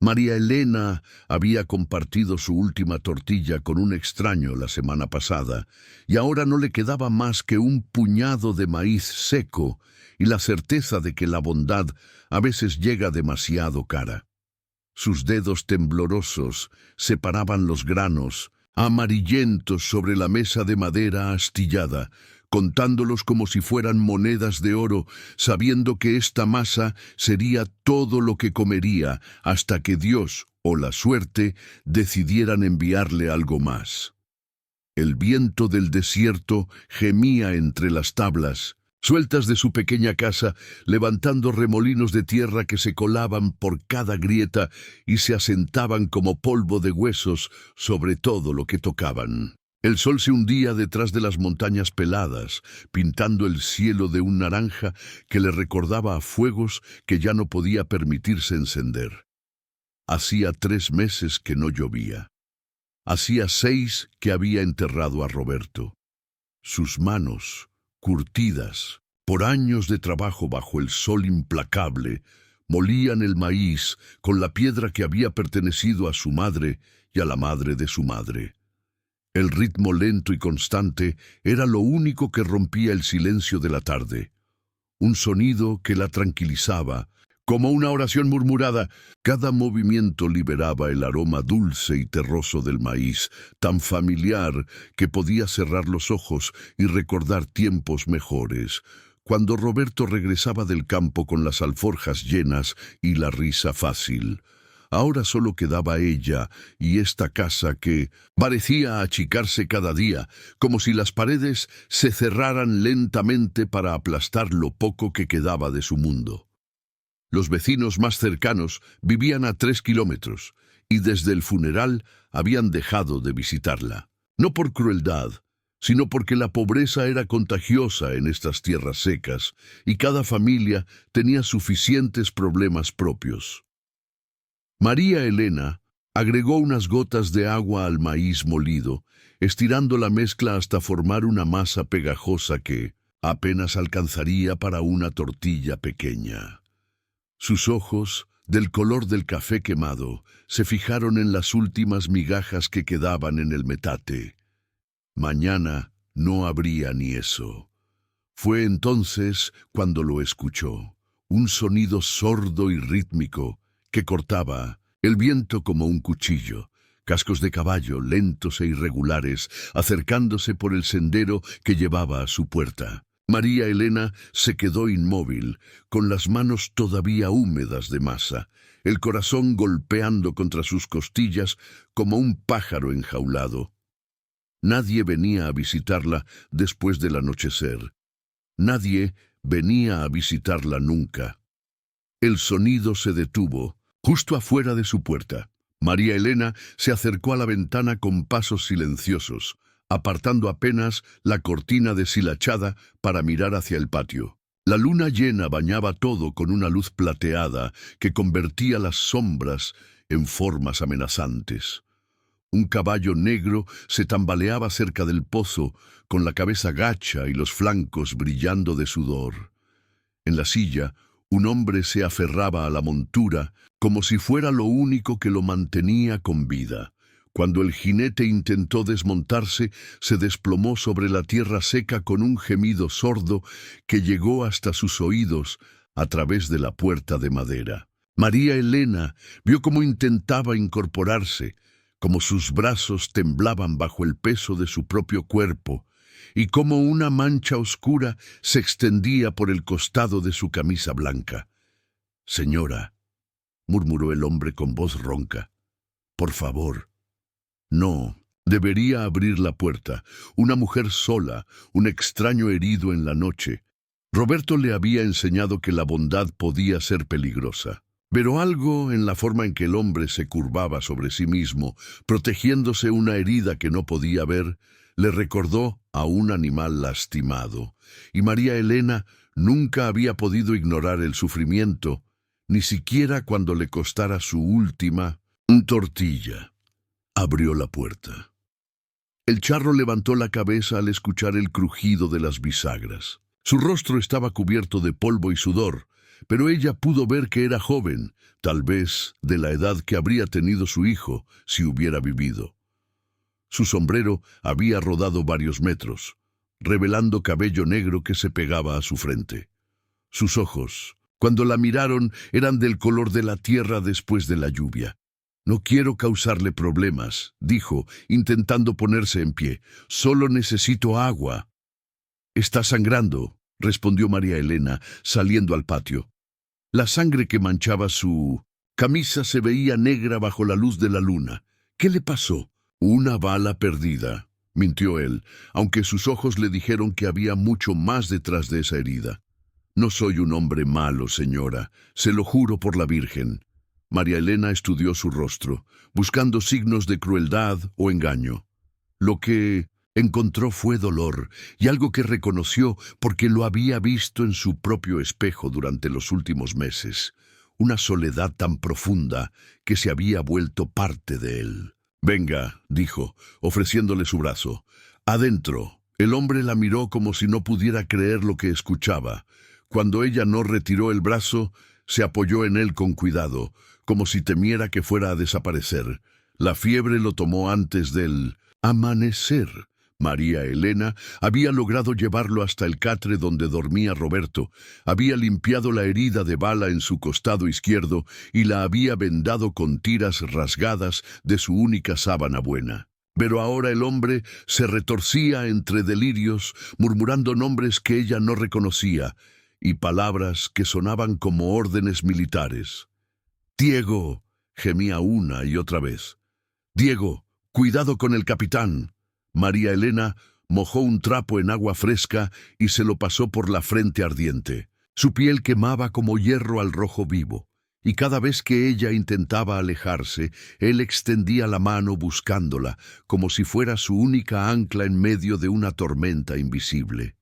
María Elena había compartido su última tortilla con un extraño la semana pasada, y ahora no le quedaba más que un puñado de maíz seco y la certeza de que la bondad a veces llega demasiado cara. Sus dedos temblorosos separaban los granos, amarillentos sobre la mesa de madera astillada, contándolos como si fueran monedas de oro, sabiendo que esta masa sería todo lo que comería hasta que Dios o la suerte decidieran enviarle algo más. El viento del desierto gemía entre las tablas, sueltas de su pequeña casa, levantando remolinos de tierra que se colaban por cada grieta y se asentaban como polvo de huesos sobre todo lo que tocaban. El sol se hundía detrás de las montañas peladas, pintando el cielo de un naranja que le recordaba a fuegos que ya no podía permitirse encender. Hacía 3 meses que no llovía. Hacía 6 que había enterrado a Roberto. Sus manos, curtidas por años de trabajo bajo el sol implacable, molían el maíz con la piedra que había pertenecido a su madre y a la madre de su madre. El ritmo lento y constante era lo único que rompía el silencio de la tarde. Un sonido que la tranquilizaba, como una oración murmurada. Cada movimiento liberaba el aroma dulce y terroso del maíz, tan familiar que podía cerrar los ojos y recordar tiempos mejores, cuando Roberto regresaba del campo con las alforjas llenas y la risa fácil. Ahora solo quedaba ella y esta casa que parecía achicarse cada día, como si las paredes se cerraran lentamente para aplastar lo poco que quedaba de su mundo. Los vecinos más cercanos vivían a 3 kilómetros, y desde el funeral habían dejado de visitarla. No por crueldad, sino porque la pobreza era contagiosa en estas tierras secas, y cada familia tenía suficientes problemas propios. María Elena agregó unas gotas de agua al maíz molido, estirando la mezcla hasta formar una masa pegajosa que apenas alcanzaría para una tortilla pequeña. Sus ojos, del color del café quemado, se fijaron en las últimas migajas que quedaban en el metate. Mañana no habría ni eso. Fue entonces cuando lo escuchó, un sonido sordo y rítmico que cortaba el viento como un cuchillo, cascos de caballo lentos e irregulares acercándose por el sendero que llevaba a su puerta. María Elena se quedó inmóvil, con las manos todavía húmedas de masa, el corazón golpeando contra sus costillas como un pájaro enjaulado. Nadie venía a visitarla después del anochecer. Nadie venía a visitarla nunca. El sonido se detuvo, justo afuera de su puerta. María Elena se acercó a la ventana con pasos silenciosos, apartando apenas la cortina deshilachada para mirar hacia el patio. La luna llena bañaba todo con una luz plateada que convertía las sombras en formas amenazantes. Un caballo negro se tambaleaba cerca del pozo, con la cabeza gacha y los flancos brillando de sudor. En la silla, un hombre se aferraba a la montura como si fuera lo único que lo mantenía con vida. Cuando el jinete intentó desmontarse, se desplomó sobre la tierra seca con un gemido sordo que llegó hasta sus oídos a través de la puerta de madera. María Elena vio cómo intentaba incorporarse, cómo sus brazos temblaban bajo el peso de su propio cuerpo, y cómo una mancha oscura se extendía por el costado de su camisa blanca. «Señora», murmuró el hombre con voz ronca, «por favor». No, debería abrir la puerta. Una mujer sola, un extraño herido en la noche. Roberto le había enseñado que la bondad podía ser peligrosa. Pero algo en la forma en que el hombre se curvaba sobre sí mismo, protegiéndose una herida que no podía ver, le recordó a un animal lastimado. Y María Elena nunca había podido ignorar el sufrimiento, ni siquiera cuando le costara su última tortilla. Abrió la puerta. El charro levantó la cabeza al escuchar el crujido de las bisagras. Su rostro estaba cubierto de polvo y sudor, pero ella pudo ver que era joven, tal vez de la edad que habría tenido su hijo si hubiera vivido. Su sombrero había rodado varios metros, revelando cabello negro que se pegaba a su frente. Sus ojos, cuando la miraron, eran del color de la tierra después de la lluvia. «No quiero causarle problemas», dijo, intentando ponerse en pie. «Solo necesito agua». «Está sangrando», respondió María Elena, saliendo al patio. La sangre que manchaba su camisa se veía negra bajo la luz de la luna. «¿Qué le pasó?» «Una bala perdida», mintió él, aunque sus ojos le dijeron que había mucho más detrás de esa herida. «No soy un hombre malo, señora, se lo juro por la Virgen». María Elena estudió su rostro, buscando signos de crueldad o engaño. Lo que encontró fue dolor, y algo que reconoció porque lo había visto en su propio espejo durante los últimos meses. Una soledad tan profunda que se había vuelto parte de él. «Venga», dijo, ofreciéndole su brazo. «Adentro». El hombre la miró como si no pudiera creer lo que escuchaba. Cuando ella no retiró el brazo, se apoyó en él con cuidado, como si temiera que fuera a desaparecer. La fiebre lo tomó antes del amanecer. María Elena había logrado llevarlo hasta el catre donde dormía Roberto, había limpiado la herida de bala en su costado izquierdo y la había vendado con tiras rasgadas de su única sábana buena. Pero ahora el hombre se retorcía entre delirios, murmurando nombres que ella no reconocía y palabras que sonaban como órdenes militares. «Diego», gemía una y otra vez. «Diego, cuidado con el capitán». María Elena mojó un trapo en agua fresca y se lo pasó por la frente ardiente. Su piel quemaba como hierro al rojo vivo, y cada vez que ella intentaba alejarse, él extendía la mano buscándola, como si fuera su única ancla en medio de una tormenta invisible.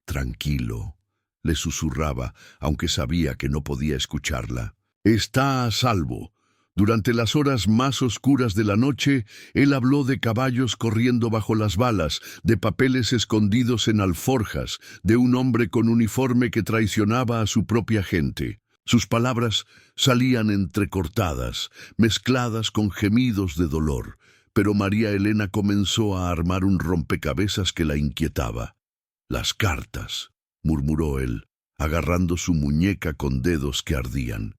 «Tranquilo», le susurraba, aunque sabía que no podía escucharla. «Está a salvo». Durante las horas más oscuras de la noche, él habló de caballos corriendo bajo las balas, de papeles escondidos en alforjas, de un hombre con uniforme que traicionaba a su propia gente. Sus palabras salían entrecortadas, mezcladas con gemidos de dolor, pero María Elena comenzó a armar un rompecabezas que la inquietaba. «Las cartas», murmuró él, agarrando su muñeca con dedos que ardían.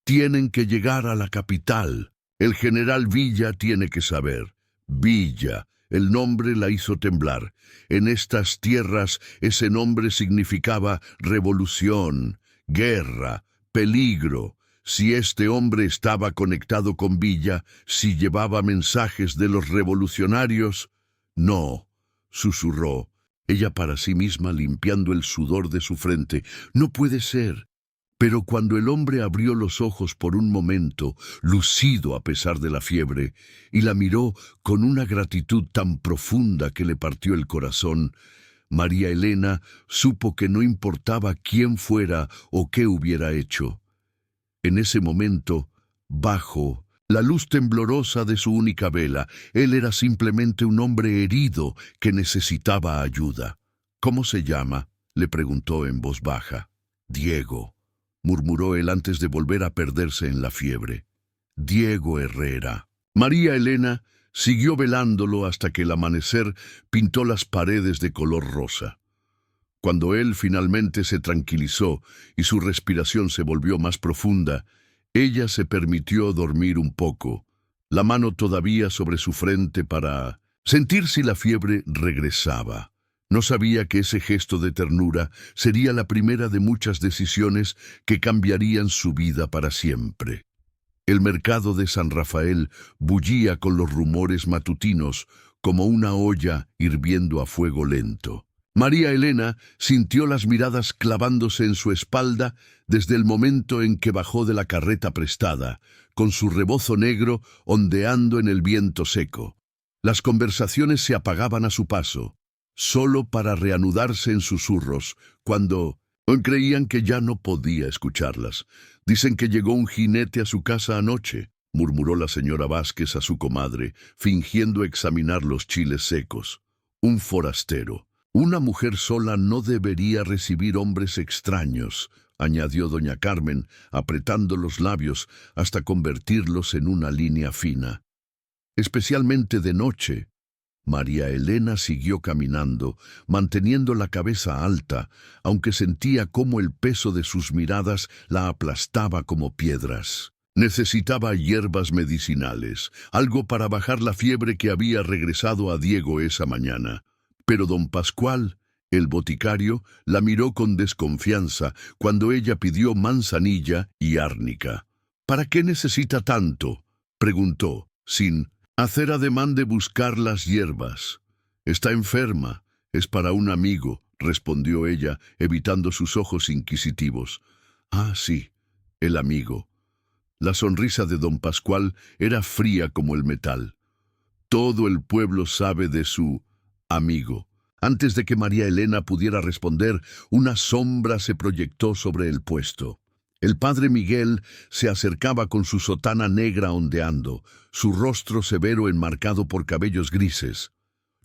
«Tienen que llegar a la capital. El general Villa tiene que saber». Villa, el nombre la hizo temblar. En estas tierras ese nombre significaba revolución, guerra, peligro. Si este hombre estaba conectado con Villa, si llevaba mensajes de los revolucionarios... «No», susurró, ella para sí misma limpiando el sudor de su frente. «No puede ser». Pero cuando el hombre abrió los ojos por un momento, lucido a pesar de la fiebre, y la miró con una gratitud tan profunda que le partió el corazón, María Elena supo que no importaba quién fuera o qué hubiera hecho. En ese momento, bajo la luz temblorosa de su única vela, él era simplemente un hombre herido que necesitaba ayuda. «¿Cómo se llama?», le preguntó en voz baja. «Diego», murmuró él antes de volver a perderse en la fiebre. «Diego Herrera». María Elena siguió velándolo hasta que el amanecer pintó las paredes de color rosa. Cuando él finalmente se tranquilizó y su respiración se volvió más profunda, ella se permitió dormir un poco, la mano todavía sobre su frente para sentir si la fiebre regresaba. No sabía que ese gesto de ternura sería la primera de muchas decisiones que cambiarían su vida para siempre. El mercado de San Rafael bullía con los rumores matutinos como una olla hirviendo a fuego lento. María Elena sintió las miradas clavándose en su espalda desde el momento en que bajó de la carreta prestada, con su rebozo negro ondeando en el viento seco. Las conversaciones se apagaban a su paso, solo para reanudarse en susurros, cuando creían que ya no podía escucharlas. «Dicen que llegó un jinete a su casa anoche», murmuró la señora Vázquez a su comadre, fingiendo examinar los chiles secos. «Un forastero. Una mujer sola no debería recibir hombres extraños», añadió doña Carmen, apretando los labios hasta convertirlos en una línea fina. Especialmente de noche. María Elena siguió caminando, manteniendo la cabeza alta, aunque sentía cómo el peso de sus miradas la aplastaba como piedras. Necesitaba hierbas medicinales, algo para bajar la fiebre que había regresado a Diego esa mañana. Pero don Pascual, el boticario, la miró con desconfianza cuando ella pidió manzanilla y árnica. ¿Para qué necesita tanto?, preguntó, sin hacer ademán de buscar las hierbas. Está enferma, es para un amigo, respondió ella, evitando sus ojos inquisitivos. Ah, sí, el amigo. La sonrisa de don Pascual era fría como el metal. Todo el pueblo sabe de su amigo. Antes de que María Elena pudiera responder, una sombra se proyectó sobre el puesto. El padre Miguel se acercaba con su sotana negra ondeando, su rostro severo enmarcado por cabellos grises.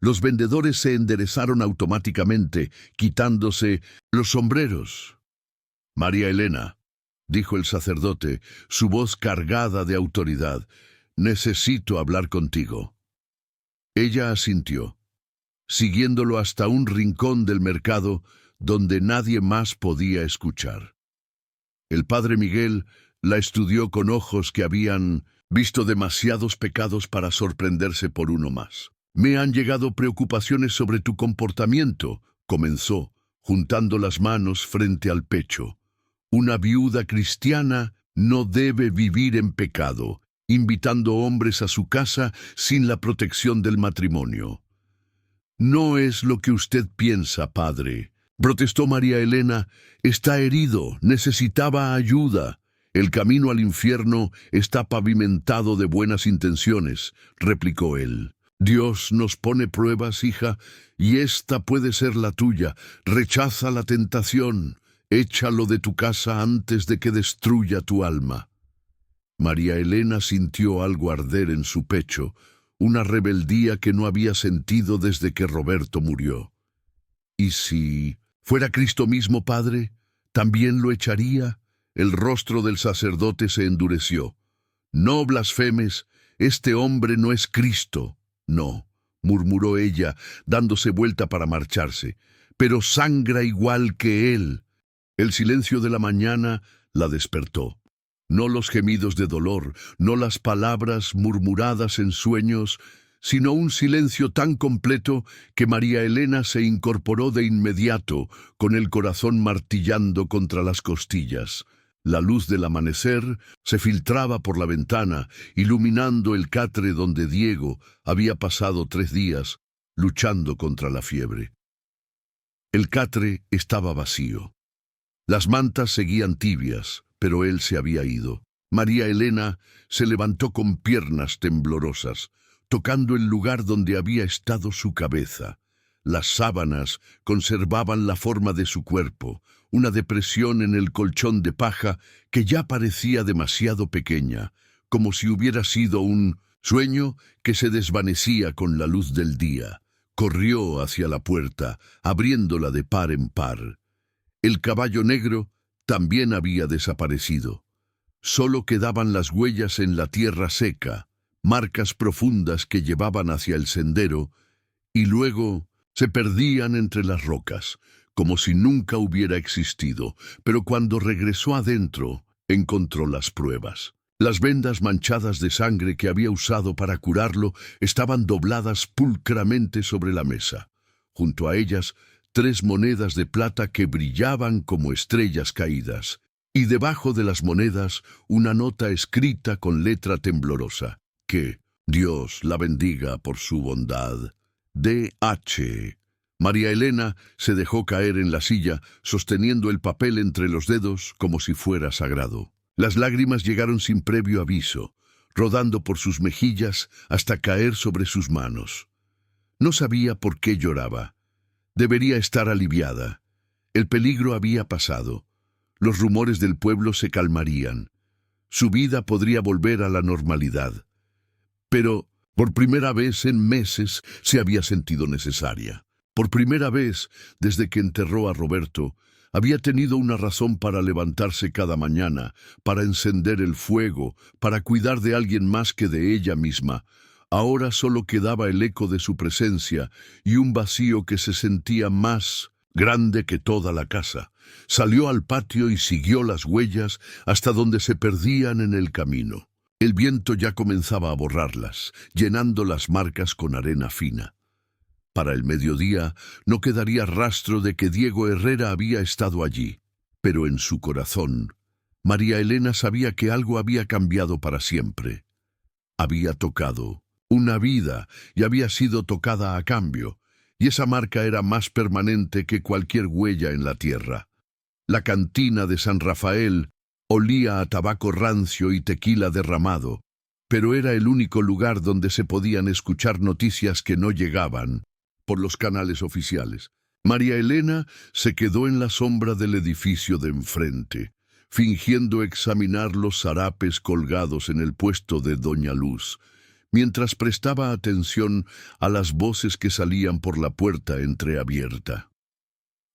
Los vendedores se enderezaron automáticamente, quitándose los sombreros. «María Elena», dijo el sacerdote, su voz cargada de autoridad, «necesito hablar contigo». Ella asintió, siguiéndolo hasta un rincón del mercado donde nadie más podía escuchar. El padre Miguel la estudió con ojos que habían visto demasiados pecados para sorprenderse por uno más. «Me han llegado preocupaciones sobre tu comportamiento», comenzó, juntando las manos frente al pecho. «Una viuda cristiana no debe vivir en pecado, invitando hombres a su casa sin la protección del matrimonio». «No es lo que usted piensa, padre», protestó María Elena. «Está herido, necesitaba ayuda. El camino al infierno está pavimentado de buenas intenciones», replicó él. «Dios nos pone pruebas, hija, y esta puede ser la tuya. Rechaza la tentación. Échalo de tu casa antes de que destruya tu alma». María Elena sintió algo arder en su pecho, una rebeldía que no había sentido desde que Roberto murió. «¿Y si fuera Cristo mismo, padre? ¿También lo echaría?» El rostro del sacerdote se endureció. «No blasfemes, este hombre no es Cristo». «No», murmuró ella, dándose vuelta para marcharse, «pero sangra igual que él». El silencio de la mañana la despertó. No los gemidos de dolor, no las palabras murmuradas en sueños, sino un silencio tan completo que María Elena se incorporó de inmediato, con el corazón martillando contra las costillas. La luz del amanecer se filtraba por la ventana, iluminando el catre donde Diego había pasado 3 días luchando contra la fiebre. El catre estaba vacío. Las mantas seguían tibias, pero él se había ido. María Elena se levantó con piernas temblorosas, tocando el lugar donde había estado su cabeza. Las sábanas conservaban la forma de su cuerpo, una depresión en el colchón de paja que ya parecía demasiado pequeña, como si hubiera sido un sueño que se desvanecía con la luz del día. Corrió hacia la puerta, abriéndola de par en par. El caballo negro también había desaparecido. Solo quedaban las huellas en la tierra seca, marcas profundas que llevaban hacia el sendero, y luego se perdían entre las rocas, como si nunca hubiera existido, pero cuando regresó adentro, encontró las pruebas. Las vendas manchadas de sangre que había usado para curarlo estaban dobladas pulcramente sobre la mesa. Junto a ellas, 3 monedas de plata que brillaban como estrellas caídas, y debajo de las monedas una nota escrita con letra temblorosa, que Dios la bendiga por su bondad. D.H. María Elena se dejó caer en la silla, sosteniendo el papel entre los dedos como si fuera sagrado. Las lágrimas llegaron sin previo aviso, rodando por sus mejillas hasta caer sobre sus manos. No sabía por qué lloraba. Debería estar aliviada. El peligro había pasado. Los rumores del pueblo se calmarían. Su vida podría volver a la normalidad. Pero por primera vez en meses se había sentido necesaria. Por primera vez, desde que enterró a Roberto, Había tenido una razón para levantarse cada mañana, para encender el fuego, para cuidar de alguien más que de ella misma. Ahora solo quedaba el eco de su presencia y un vacío que se sentía más grande que toda la casa. Salió al patio y siguió las huellas hasta donde se perdían en el camino. El viento ya comenzaba a borrarlas, llenando las marcas con arena fina. Para el mediodía no quedaría rastro de que Diego Herrera había estado allí, pero en su corazón, María Elena sabía que algo había cambiado para siempre. Había tocado una vida y había sido tocada a cambio, y esa marca era más permanente que cualquier huella en la tierra. La cantina de San Rafael olía a tabaco rancio y tequila derramado, pero era el único lugar donde se podían escuchar noticias que no llegaban por los canales oficiales. María Elena se quedó en la sombra del edificio de enfrente, fingiendo examinar los zarapes colgados en el puesto de Doña Luz, mientras prestaba atención a las voces que salían por la puerta entreabierta.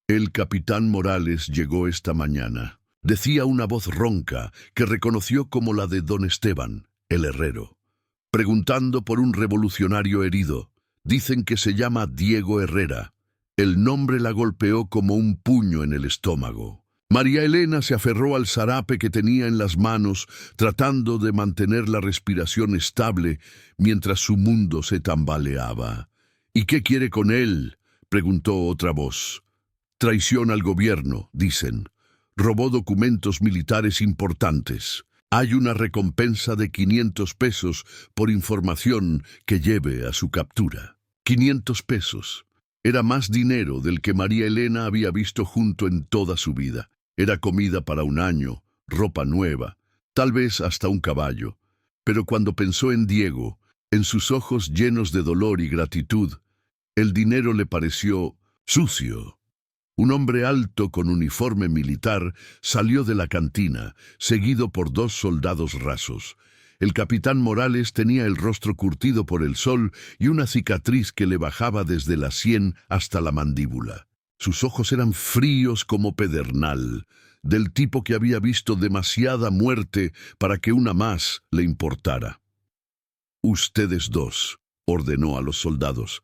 El capitán Morales llegó esta mañana. Decía una voz ronca que reconoció como la de don Esteban, el herrero, preguntando por un revolucionario herido. Dicen que se llama Diego Herrera. El nombre la golpeó como un puño en el estómago. María Elena se aferró al zarape que tenía en las manos, tratando de mantener la respiración estable mientras su mundo se tambaleaba. ¿Y qué quiere con él?, preguntó otra voz. Traición al gobierno, dicen. Robó documentos militares importantes. Hay una recompensa de 500 pesos por información que lleve a su captura. 500 pesos. Era más dinero del que María Elena había visto junto en toda su vida. Era comida para un año, ropa nueva, tal vez hasta un caballo. Pero cuando pensó en Diego, en sus ojos llenos de dolor y gratitud, el dinero le pareció sucio. Un hombre alto con uniforme militar salió de la cantina, seguido por 2 soldados rasos. El capitán Morales tenía el rostro curtido por el sol y una cicatriz que le bajaba desde la sien hasta la mandíbula. Sus ojos eran fríos como pedernal, del tipo que había visto demasiada muerte para que una más le importara. «Ustedes 2», ordenó a los soldados,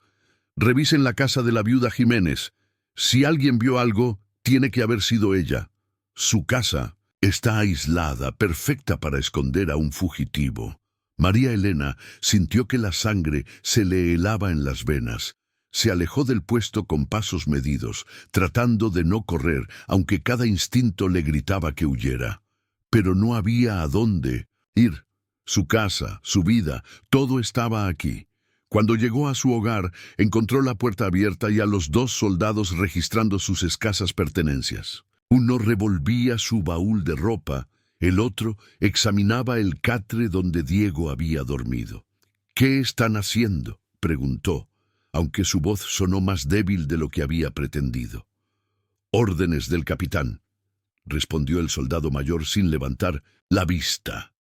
«revisen la casa de la viuda Jiménez. Si alguien vio algo, tiene que haber sido ella. Su casa está aislada, perfecta para esconder a un fugitivo». María Elena sintió que la sangre se le helaba en las venas. Se alejó del puesto con pasos medidos, tratando de no correr, aunque cada instinto le gritaba que huyera. Pero no había a dónde ir. Su casa, su vida, todo estaba aquí. Cuando llegó a su hogar, encontró la puerta abierta y a los 2 soldados registrando sus escasas pertenencias. Uno revolvía su baúl de ropa, el otro examinaba el catre donde Diego había dormido. «¿Qué están haciendo?», preguntó, aunque su voz sonó más débil de lo que había pretendido. «Órdenes del capitán», respondió el soldado mayor sin levantar la vista.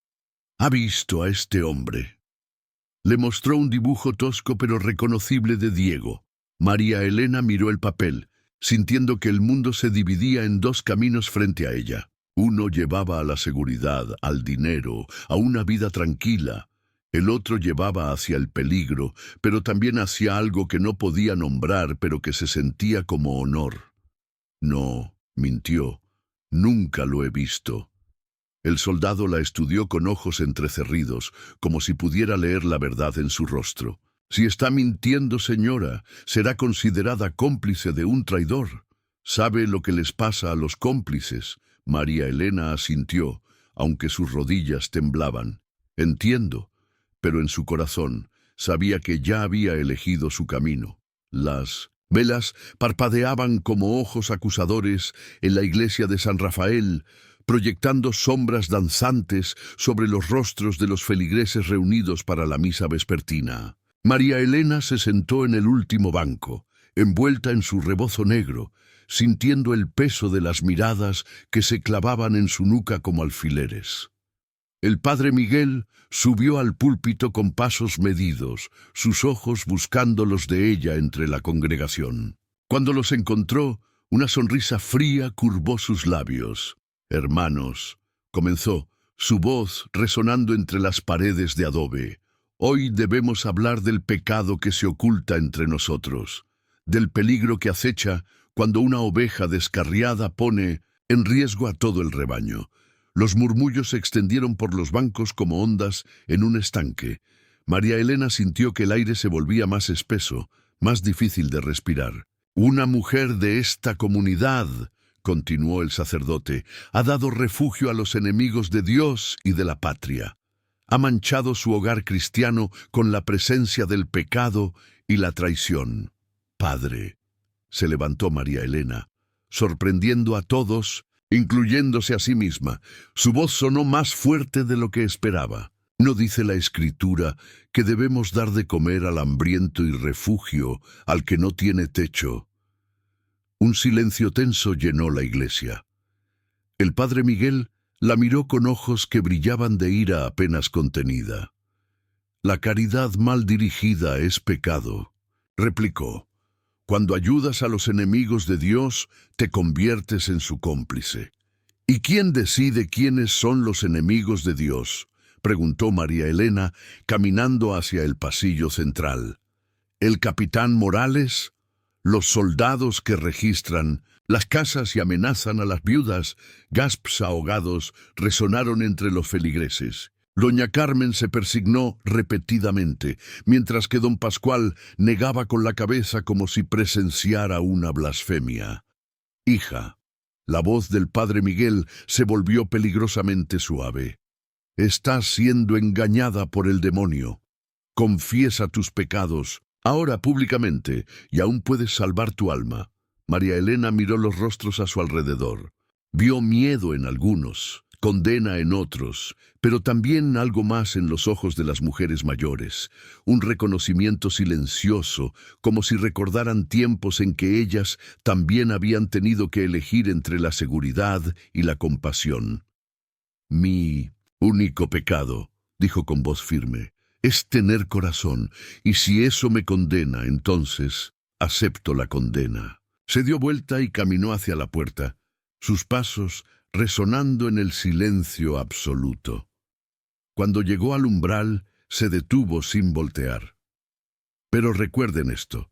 «¿Ha visto a este hombre?». Le mostró un dibujo tosco pero reconocible de Diego. María Elena miró el papel, sintiendo que el mundo se dividía en 2 caminos frente a ella. Uno llevaba a la seguridad, al dinero, a una vida tranquila. El otro llevaba hacia el peligro, pero también hacia algo que no podía nombrar, pero que se sentía como honor. «No», mintió, «nunca lo he visto». El soldado la estudió con ojos entrecerridos, como si pudiera leer la verdad en su rostro. «Si está mintiendo, señora, será considerada cómplice de un traidor. ¿Sabe lo que les pasa a los cómplices?». María Elena asintió, aunque sus rodillas temblaban. «Entiendo», pero en su corazón sabía que ya había elegido su camino. Las velas parpadeaban como ojos acusadores en la iglesia de San Rafael, proyectando sombras danzantes sobre los rostros de los feligreses reunidos para la misa vespertina. María Elena se sentó en el último banco, envuelta en su rebozo negro, sintiendo el peso de las miradas que se clavaban en su nuca como alfileres. El padre Miguel subió al púlpito con pasos medidos, sus ojos buscando los de ella entre la congregación. Cuando los encontró, Una sonrisa fría curvó sus labios. «Hermanos», comenzó, su voz resonando entre las paredes de adobe, «hoy debemos hablar del pecado que se oculta entre nosotros, del peligro que acecha cuando una oveja descarriada pone en riesgo a todo el rebaño». Los murmullos se extendieron por los bancos como ondas en un estanque. María Elena sintió que el aire se volvía más espeso, más difícil de respirar. «Una mujer de esta comunidad», continuó el sacerdote, «ha dado refugio a los enemigos de Dios y de la patria. Ha manchado su hogar cristiano con la presencia del pecado y la traición. Padre», se levantó María Elena, sorprendiendo a todos, incluyéndose a sí misma. Su voz sonó más fuerte de lo que esperaba. «¿No dice la Escritura que debemos dar de comer al hambriento y refugio al que no tiene techo?» Un silencio tenso llenó la iglesia. El padre Miguel la miró con ojos que brillaban de ira apenas contenida. «La caridad mal dirigida es pecado», replicó. «Cuando ayudas a los enemigos de Dios, te conviertes en su cómplice». «¿Y quién decide quiénes son los enemigos de Dios?», preguntó María Elena, caminando hacia el pasillo central. «¿El capitán Morales? ¿Los soldados que registran las casas y amenazan a las viudas?» Gasps ahogados resonaron entre los feligreses. Doña Carmen se persignó repetidamente, mientras que don Pascual negaba con la cabeza como si presenciara una blasfemia. «Hija», la voz del padre Miguel se volvió peligrosamente suave. «Estás siendo engañada por el demonio. Confiesa tus pecados, ahora públicamente, y aún puedes salvar tu alma». María Elena miró los rostros a su alrededor. Vio miedo en algunos, condena en otros, pero también algo más en los ojos de las mujeres mayores, un reconocimiento silencioso, como si recordaran tiempos en que ellas también habían tenido que elegir entre la seguridad y la compasión. «Mi único pecado», dijo con voz firme, «es tener corazón, y si eso me condena, entonces acepto la condena». Se dio vuelta y caminó hacia la puerta, sus pasos resonando en el silencio absoluto. Cuando llegó al umbral, se detuvo sin voltear. Pero recuerden esto: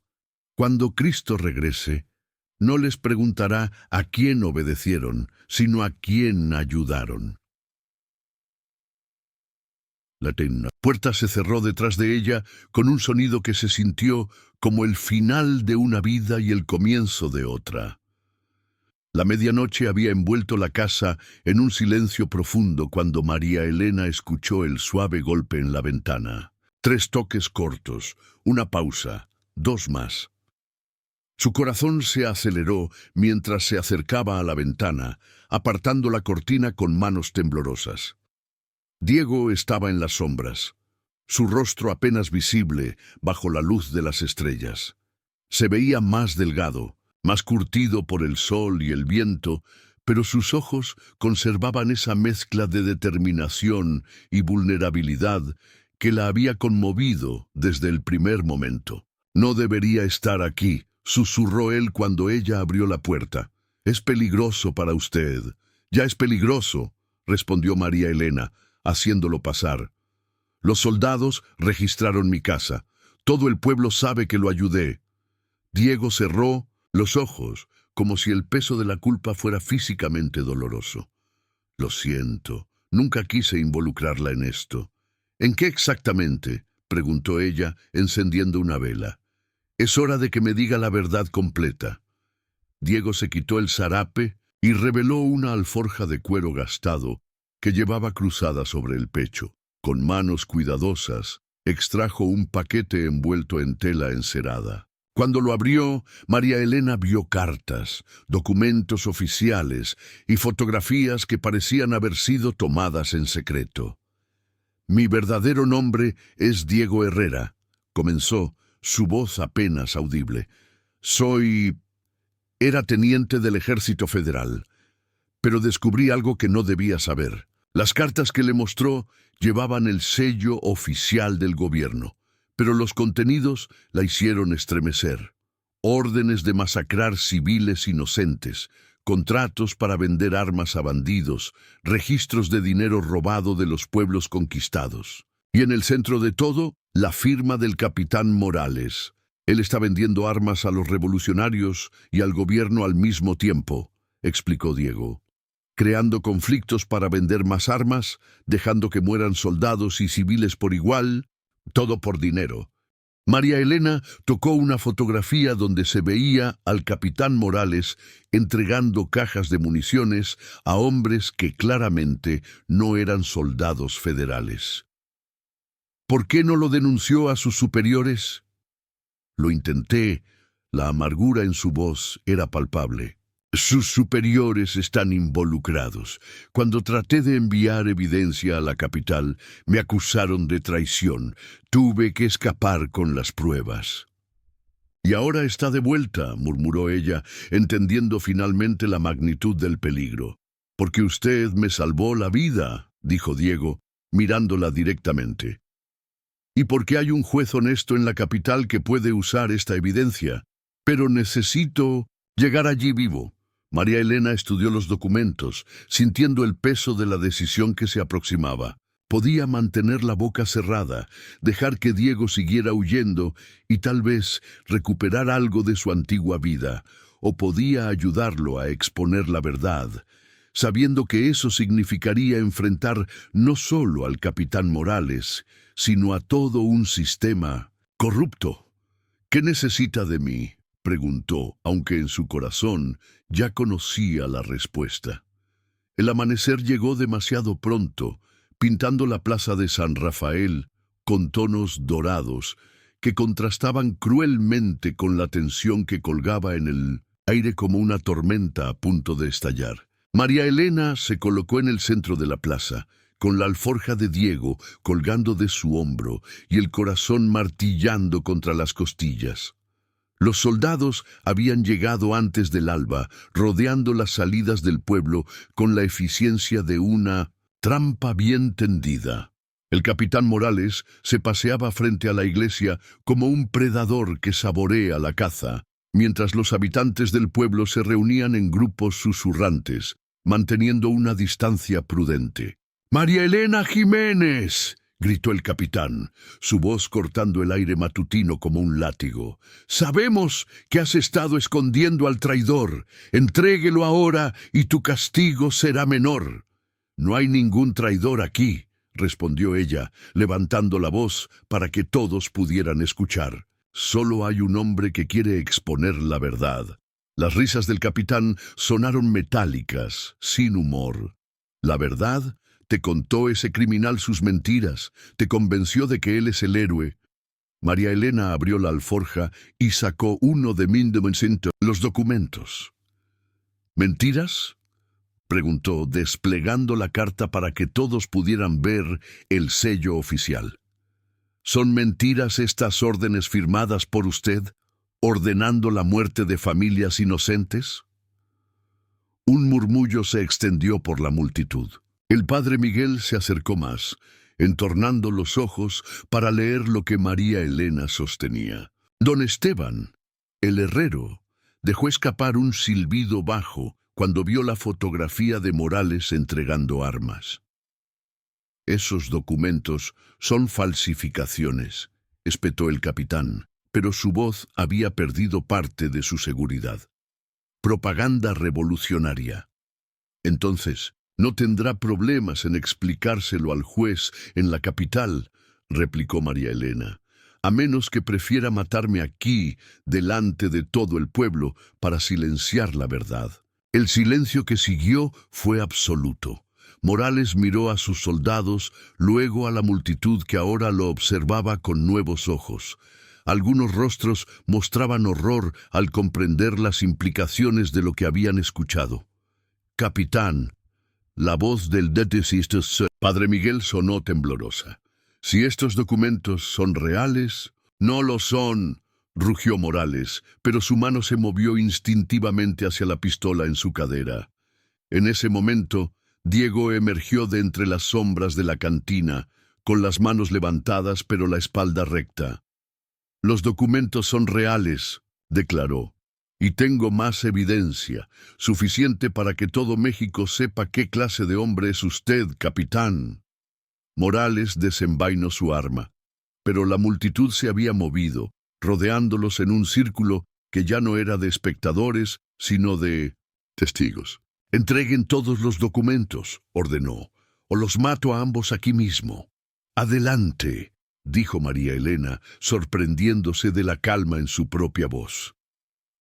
cuando Cristo regrese, no les preguntará a quién obedecieron, sino a quién ayudaron. La puerta se cerró detrás de ella con un sonido que se sintió como el final de una vida y el comienzo de otra. La medianoche había envuelto la casa en un silencio profundo cuando María Elena escuchó el suave golpe en la ventana. 3 toques cortos, una pausa, 2 más. Su corazón se aceleró mientras se acercaba a la ventana, apartando la cortina con manos temblorosas. Diego estaba en las sombras, su rostro apenas visible bajo la luz de las estrellas. Se veía más delgado, más curtido por el sol y el viento, pero sus ojos conservaban esa mezcla de determinación y vulnerabilidad que la había conmovido desde el primer momento. «No debería estar aquí», susurró él cuando ella abrió la puerta. «Es peligroso para usted». «Ya es peligroso», respondió María Elena, haciéndolo pasar. «Los soldados registraron mi casa. Todo el pueblo sabe que lo ayudé». Diego cerró los ojos, como si el peso de la culpa fuera físicamente doloroso. «Lo siento, nunca quise involucrarla en esto». «¿En qué exactamente?», preguntó ella, encendiendo una vela. «Es hora de que me diga la verdad completa». Diego se quitó el zarape y reveló una alforja de cuero gastado que llevaba cruzada sobre el pecho. Con manos cuidadosas, extrajo un paquete envuelto en tela encerada. Cuando lo abrió, María Elena vio cartas, documentos oficiales y fotografías que parecían haber sido tomadas en secreto. «Mi verdadero nombre es Diego Herrera», comenzó, su voz apenas audible. Era teniente del Ejército Federal, pero descubrí algo que no debía saber. Las cartas que le mostró llevaban el sello oficial del gobierno, pero los contenidos la hicieron estremecer. órdenes de masacrar civiles inocentes, contratos para vender armas a bandidos, registros de dinero robado de los pueblos conquistados. Y en el centro de todo, la firma del capitán Morales. Él está vendiendo armas a los revolucionarios y al gobierno al mismo tiempo, explicó Diego, creando conflictos para vender más armas, dejando que mueran soldados y civiles por igual, todo por dinero. María Elena tocó una fotografía donde se veía al capitán Morales entregando cajas de municiones a hombres que claramente no eran soldados federales. ¿Por qué no lo denunció a sus superiores? Lo intenté. La amargura en su voz era palpable. Sus superiores están involucrados. Cuando traté de enviar evidencia a la capital, me acusaron de traición. Tuve que escapar con las pruebas. Y ahora está de vuelta, murmuró ella, entendiendo finalmente la magnitud del peligro. Porque usted me salvó la vida, dijo Diego, mirándola directamente. Y porque hay un juez honesto en la capital que puede usar esta evidencia. Pero necesito llegar allí vivo. María Elena estudió los documentos, sintiendo el peso de la decisión que se aproximaba. Podía mantener la boca cerrada, dejar que Diego siguiera huyendo y tal vez recuperar algo de su antigua vida, o podía ayudarlo a exponer la verdad, sabiendo que eso significaría enfrentar no solo al capitán Morales, sino a todo un sistema corrupto. ¿Qué necesita de mí?, preguntó, aunque en su corazón ya conocía la respuesta. El amanecer llegó demasiado pronto, pintando la plaza de San Rafael con tonos dorados que contrastaban cruelmente con la tensión que colgaba en el aire como una tormenta a punto de estallar. María Elena se colocó en el centro de la plaza, con la alforja de Diego colgando de su hombro y el corazón martillando contra las costillas. Los soldados habían llegado antes del alba, rodeando las salidas del pueblo con la eficiencia de una trampa bien tendida. El capitán Morales se paseaba frente a la iglesia como un predador que saborea la caza, mientras los habitantes del pueblo se reunían en grupos susurrantes, manteniendo una distancia prudente. «¡María Elena Jiménez!», gritó el capitán, su voz cortando el aire matutino como un látigo. «Sabemos que has estado escondiendo al traidor. Entréguelo ahora y tu castigo será menor». «No hay ningún traidor aquí», respondió ella, levantando la voz para que todos pudieran escuchar. «Solo hay un hombre que quiere exponer la verdad». Las risas del capitán sonaron metálicas, sin humor. «¿La verdad? Te contó ese criminal sus mentiras, te convenció de que él es el héroe». María Elena abrió la alforja y sacó uno de los documentos. «¿Mentiras?», preguntó, desplegando la carta para que todos pudieran ver el sello oficial. «¿Son mentiras estas órdenes firmadas por usted, ordenando la muerte de familias inocentes?». Un murmullo se extendió por la multitud. El padre Miguel se acercó más, entornando los ojos para leer lo que María Elena sostenía. Don Esteban, el herrero, dejó escapar un silbido bajo cuando vio la fotografía de Morales entregando armas. «Esos documentos son falsificaciones», espetó el capitán, pero su voz había perdido parte de su seguridad. «Propaganda revolucionaria». «Entonces, no tendrá problemas en explicárselo al juez en la capital», replicó María Elena, «a menos que prefiera matarme aquí, delante de todo el pueblo, para silenciar la verdad». El silencio que siguió fue absoluto. Morales miró a sus soldados, luego a la multitud que ahora lo observaba con nuevos ojos. Algunos rostros mostraban horror al comprender las implicaciones de lo que habían escuchado. «Capitán», la voz del detective Padre Miguel sonó temblorosa. «Si estos documentos son reales...». «No lo son», rugió Morales, pero su mano se movió instintivamente hacia la pistola en su cadera. En ese momento, Diego emergió de entre las sombras de la cantina, con las manos levantadas pero la espalda recta. «Los documentos son reales», declaró. Y tengo más evidencia, suficiente para que todo México sepa qué clase de hombre es usted, capitán. Morales desenvainó su arma, pero la multitud se había movido, rodeándolos en un círculo que ya no era de espectadores, sino de testigos. «Entreguen todos los documentos», ordenó, «o los mato a ambos aquí mismo». «Adelante», dijo María Elena, sorprendiéndose de la calma en su propia voz.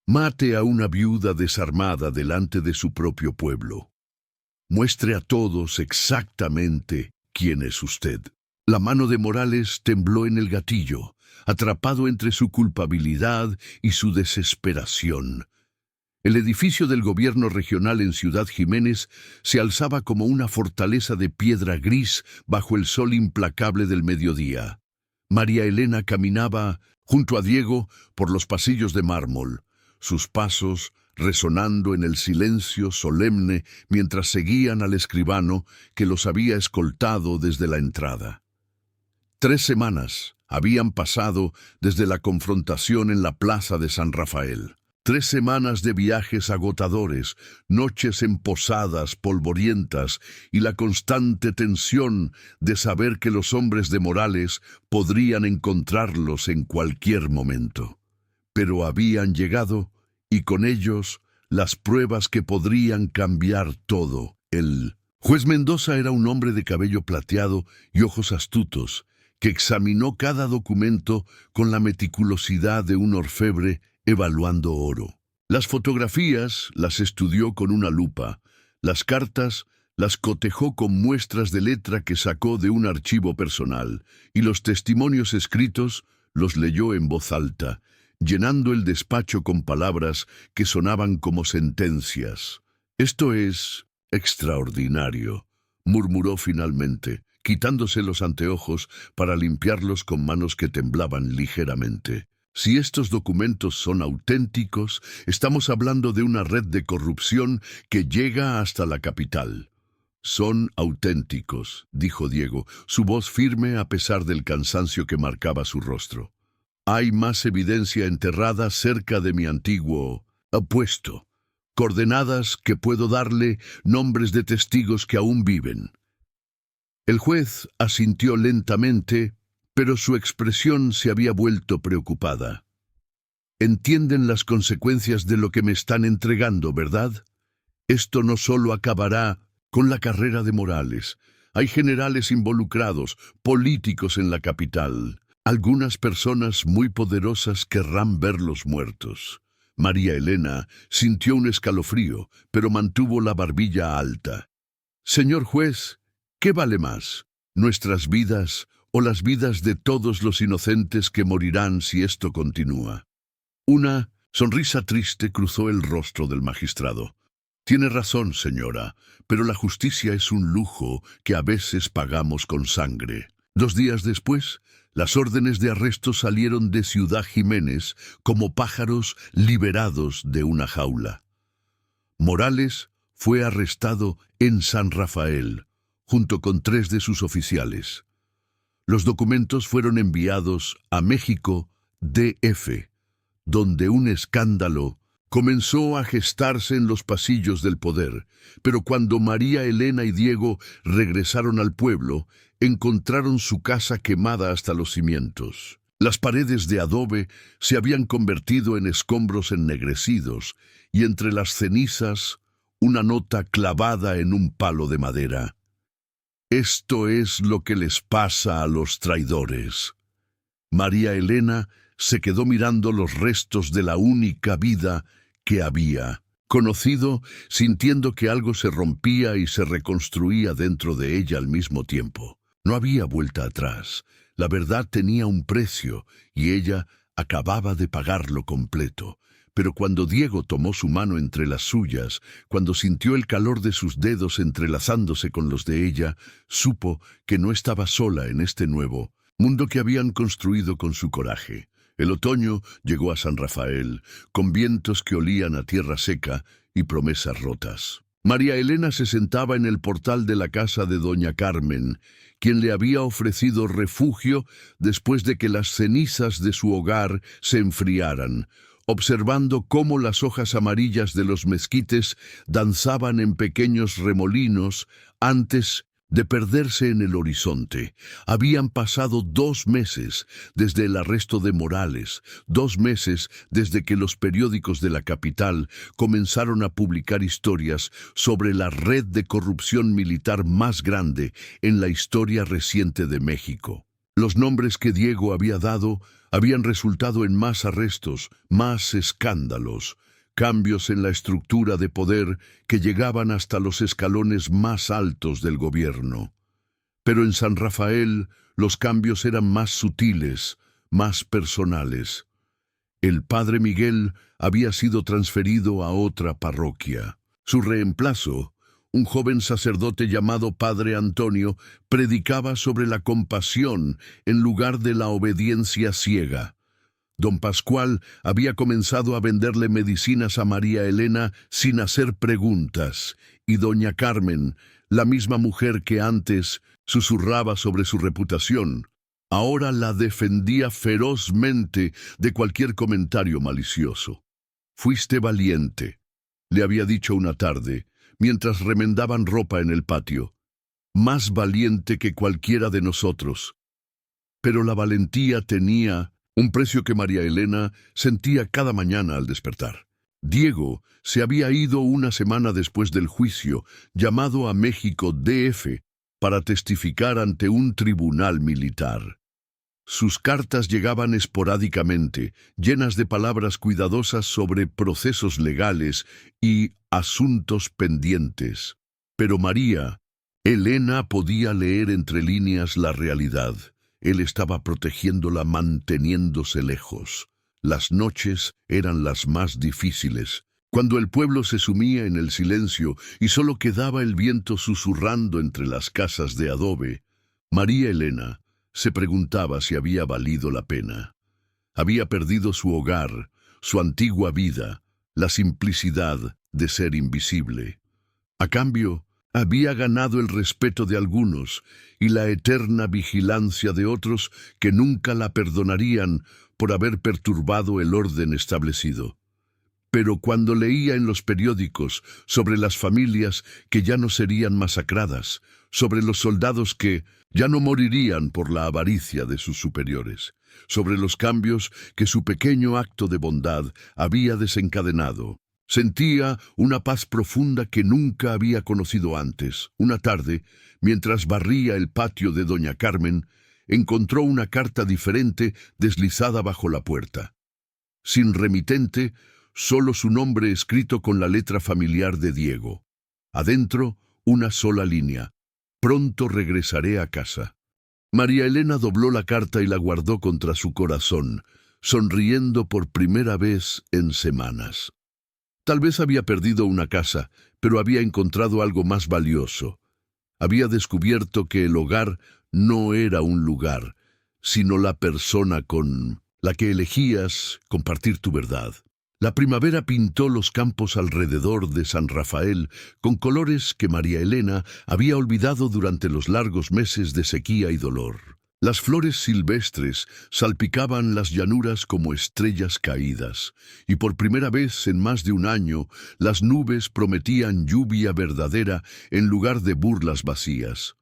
«Mate a una viuda desarmada delante de su propio pueblo. Muestre a todos exactamente quién es usted». La mano de Morales tembló en el gatillo, atrapado entre su culpabilidad y su desesperación. El edificio del gobierno regional en Ciudad Jiménez se alzaba como una fortaleza de piedra gris bajo el sol implacable del mediodía. María Elena caminaba, junto a Diego, por los pasillos de mármol, sus pasos resonando en el silencio solemne mientras seguían al escribano que los había escoltado desde la entrada. 3 semanas habían pasado desde la confrontación en la plaza de San Rafael. 3 semanas de viajes agotadores, noches en posadas polvorientas y la constante tensión de saber que los hombres de Morales podrían encontrarlos en cualquier momento. Pero habían llegado, y con ellos las pruebas que podrían cambiar todo. El juez Mendoza era un hombre de cabello plateado y ojos astutos, que examinó cada documento con la meticulosidad de un orfebre evaluando oro. Las fotografías las estudió con una lupa, las cartas las cotejó con muestras de letra que sacó de un archivo personal, y los testimonios escritos los leyó en voz alta, llenando el despacho con palabras que sonaban como sentencias. «Esto es extraordinario», murmuró finalmente, quitándose los anteojos para limpiarlos con manos que temblaban ligeramente. «Si estos documentos son auténticos, estamos hablando de una red de corrupción que llega hasta la capital». «Son auténticos», dijo Diego, su voz firme a pesar del cansancio que marcaba su rostro. «Hay más evidencia enterrada cerca de mi antiguo puesto. Coordenadas que puedo darle, nombres de testigos que aún viven». El juez asintió lentamente, pero su expresión se había vuelto preocupada. «Entienden las consecuencias de lo que me están entregando, ¿verdad? Esto no solo acabará con la carrera de Morales. Hay generales involucrados, políticos en la capital. Algunas personas muy poderosas querrán verlos muertos». María Elena sintió un escalofrío, pero mantuvo la barbilla alta. «Señor juez, ¿qué vale más? ¿Nuestras vidas o las vidas de todos los inocentes que morirán si esto continúa?» Una sonrisa triste cruzó el rostro del magistrado. «Tiene razón, señora, pero la justicia es un lujo que a veces pagamos con sangre». 2 días después, las órdenes de arresto salieron de Ciudad Jiménez como pájaros liberados de una jaula. Morales fue arrestado en San Rafael, junto con 3 de sus oficiales. Los documentos fueron enviados a México DF, donde un escándalo comenzó a gestarse en los pasillos del poder, pero cuando María Elena y Diego regresaron al pueblo, encontraron su casa quemada hasta los cimientos. Las paredes de adobe se habían convertido en escombros ennegrecidos, y entre las cenizas, una nota clavada en un palo de madera. «Esto es lo que les pasa a los traidores». María Elena se quedó mirando los restos de la única vida que había conocido, sintiendo que algo se rompía y se reconstruía dentro de ella al mismo tiempo. No había vuelta atrás. La verdad tenía un precio y ella acababa de pagarlo completo. Pero cuando Diego tomó su mano entre las suyas, cuando sintió el calor de sus dedos entrelazándose con los de ella, supo que no estaba sola en este nuevo mundo que habían construido con su coraje. El otoño llegó a San Rafael, con vientos que olían a tierra seca y promesas rotas. María Elena se sentaba en el portal de la casa de doña Carmen, quien le había ofrecido refugio después de que las cenizas de su hogar se enfriaran, observando cómo las hojas amarillas de los mezquites danzaban en pequeños remolinos antes de perderse en el horizonte. Habían pasado 2 meses desde el arresto de Morales, 2 meses desde que los periódicos de la capital comenzaron a publicar historias sobre la red de corrupción militar más grande en la historia reciente de México. Los nombres que Diego había dado habían resultado en más arrestos, más escándalos, cambios en la estructura de poder que llegaban hasta los escalones más altos del gobierno. Pero en San Rafael los cambios eran más sutiles, más personales. El padre Miguel había sido transferido a otra parroquia. Su reemplazo, un joven sacerdote llamado Padre Antonio, predicaba sobre la compasión en lugar de la obediencia ciega. Don Pascual había comenzado a venderle medicinas a María Elena sin hacer preguntas, y doña Carmen, la misma mujer que antes susurraba sobre su reputación, ahora la defendía ferozmente de cualquier comentario malicioso. «Fuiste valiente», le había dicho una tarde, mientras remendaban ropa en el patio, «más valiente que cualquiera de nosotros». Pero la valentía tenía un precio que María Elena sentía cada mañana al despertar. Diego se había ido una semana después del juicio, llamado a México DF, para testificar ante un tribunal militar. Sus cartas llegaban esporádicamente, llenas de palabras cuidadosas sobre procesos legales y asuntos pendientes. Pero María Elena podía leer entre líneas la realidad. Él estaba protegiéndola manteniéndose lejos. Las noches eran las más difíciles, cuando el pueblo se sumía en el silencio y solo quedaba el viento susurrando entre las casas de adobe. María Elena se preguntaba si había valido la pena. Había perdido su hogar, su antigua vida, la simplicidad de ser invisible. A cambio, había ganado el respeto de algunos y la eterna vigilancia de otros que nunca la perdonarían por haber perturbado el orden establecido. Pero cuando leía en los periódicos sobre las familias que ya no serían masacradas, sobre los soldados que ya no morirían por la avaricia de sus superiores, sobre los cambios que su pequeño acto de bondad había desencadenado, sentía una paz profunda que nunca había conocido antes. Una tarde, mientras barría el patio de doña Carmen, encontró una carta diferente deslizada bajo la puerta. Sin remitente, solo su nombre escrito con la letra familiar de Diego. Adentro, una sola línea: «Pronto regresaré a casa». María Elena dobló la carta y la guardó contra su corazón, sonriendo por primera vez en semanas. Tal vez había perdido una casa, pero había encontrado algo más valioso. Había descubierto que el hogar no era un lugar, sino la persona con la que elegías compartir tu verdad. La primavera pintó los campos alrededor de San Rafael con colores que María Elena había olvidado durante los largos meses de sequía y dolor. Las flores silvestres salpicaban las llanuras como estrellas caídas, y por primera vez en más de un año las nubes prometían lluvia verdadera en lugar de burlas vacías.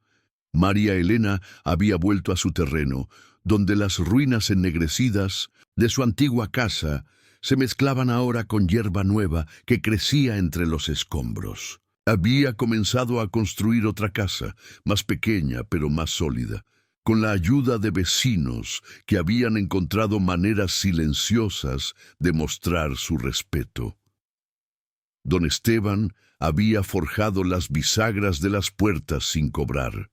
María Elena había vuelto a su terreno, donde las ruinas ennegrecidas de su antigua casa se mezclaban ahora con hierba nueva que crecía entre los escombros. Había comenzado a construir otra casa, más pequeña pero más sólida, con la ayuda de vecinos que habían encontrado maneras silenciosas de mostrar su respeto. Don Esteban había forjado las bisagras de las puertas sin cobrar.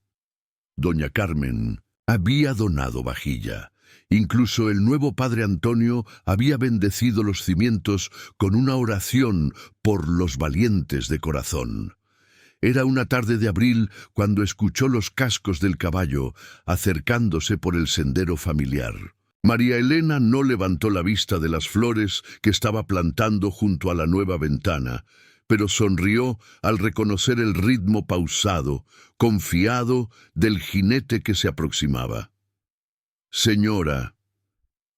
Doña Carmen había donado vajilla. Incluso el nuevo padre Antonio había bendecido los cimientos con una oración por los valientes de corazón. Era una tarde de abril cuando escuchó los cascos del caballo acercándose por el sendero familiar. María Elena no levantó la vista de las flores que estaba plantando junto a la nueva ventana, pero sonrió al reconocer el ritmo pausado, confiado del jinete que se aproximaba. «Señora»,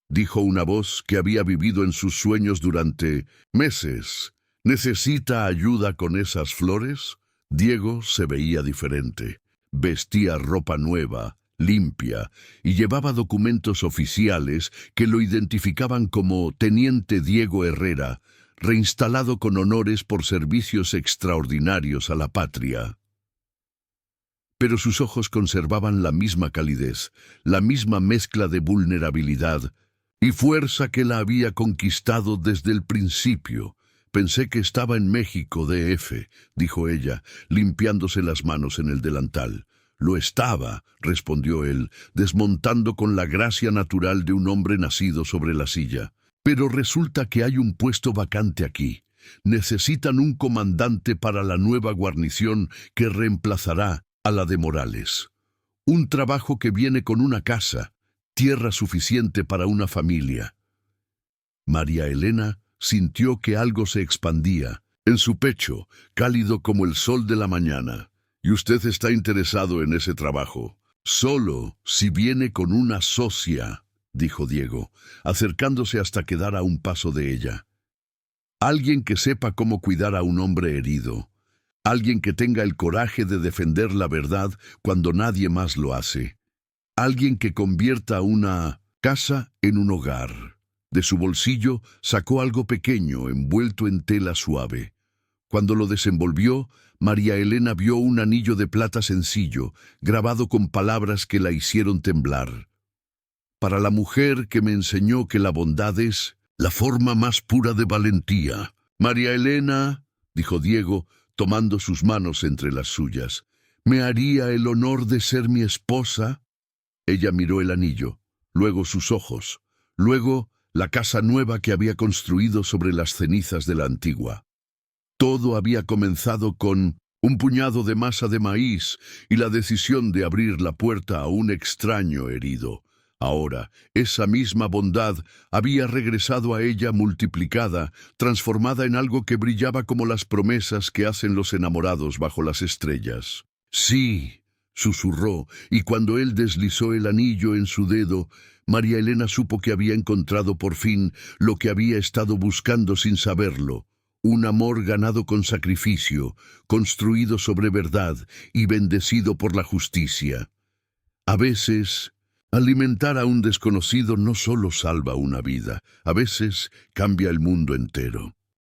dijo una voz que había vivido en sus sueños durante meses. ¿Necesita ayuda con esas flores? Diego se veía diferente. Vestía ropa nueva, limpia, y llevaba documentos oficiales que lo identificaban como Teniente Diego Herrera, reinstalado con honores por servicios extraordinarios a la patria. Pero sus ojos conservaban la misma calidez, la misma mezcla de vulnerabilidad y fuerza que la había conquistado desde el principio. Pensé que estaba en México, DF, dijo ella, limpiándose las manos en el delantal. Lo estaba, respondió él, desmontando con la gracia natural de un hombre nacido sobre la silla. Pero resulta que hay un puesto vacante aquí. Necesitan un comandante para la nueva guarnición que reemplazará a la de Morales. Un trabajo que viene con una casa, tierra suficiente para una familia. María Elena sintió que algo se expandía en su pecho, cálido como el sol de la mañana. ¿Y usted está interesado en ese trabajo? Solo si viene con una socia, dijo Diego, acercándose hasta quedar a un paso de ella. Alguien que sepa cómo cuidar a un hombre herido. Alguien que tenga el coraje de defender la verdad cuando nadie más lo hace. Alguien que convierta una casa en un hogar. De su bolsillo sacó algo pequeño envuelto en tela suave. Cuando lo desenvolvió, María Elena vio un anillo de plata sencillo, grabado con palabras que la hicieron temblar. Para la mujer que me enseñó que la bondad es la forma más pura de valentía. María Elena, dijo Diego, tomando sus manos entre las suyas, ¿me haría el honor de ser mi esposa? Ella miró el anillo, luego sus ojos, luego la casa nueva que había construido sobre las cenizas de la antigua. Todo había comenzado con un puñado de masa de maíz y la decisión de abrir la puerta a un extraño herido. Ahora, esa misma bondad había regresado a ella multiplicada, transformada en algo que brillaba como las promesas que hacen los enamorados bajo las estrellas. Sí, susurró, y cuando él deslizó el anillo en su dedo, María Elena supo que había encontrado por fin lo que había estado buscando sin saberlo. Un amor ganado con sacrificio, construido sobre verdad y bendecido por la justicia. A veces, alimentar a un desconocido no solo salva una vida, a veces cambia el mundo entero.